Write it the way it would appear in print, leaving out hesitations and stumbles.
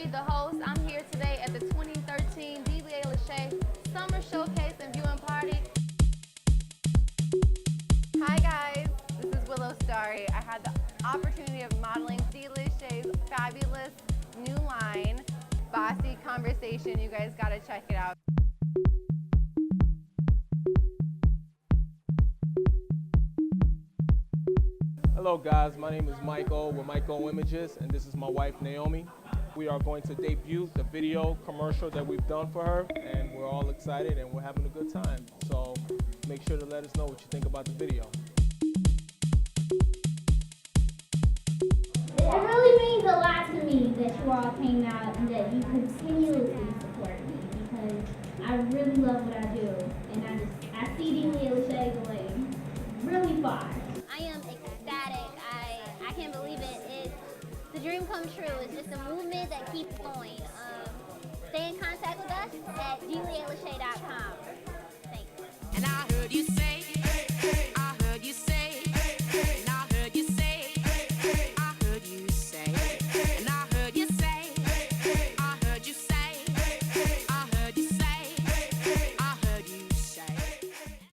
Reed, the host. I'm here today at the 2013 Delia Lachey Summer Showcase and Viewing Party. Hi guys, this is Willow Starry. I had the opportunity of modeling Delia Lachey's fabulous new line, Bossy Conversation. You guys gotta check it out. Hello guys, my name is Michael with Michael Images, and this is my wife Naomi. We are going to debut the video commercial that we've done for her, and we're all excited and we're having a good time. So make sure to let us know what you think about the video. It really means a lot to me that you all came out and that you continuously support me, because I really love what I do, and I see Delia Lachey going really far. I am ecstatic. I can't believe it. It's the dream come true. It's just a movement that keeps going. Stay in contact with us at DeliaLachey.com. Thanks. And I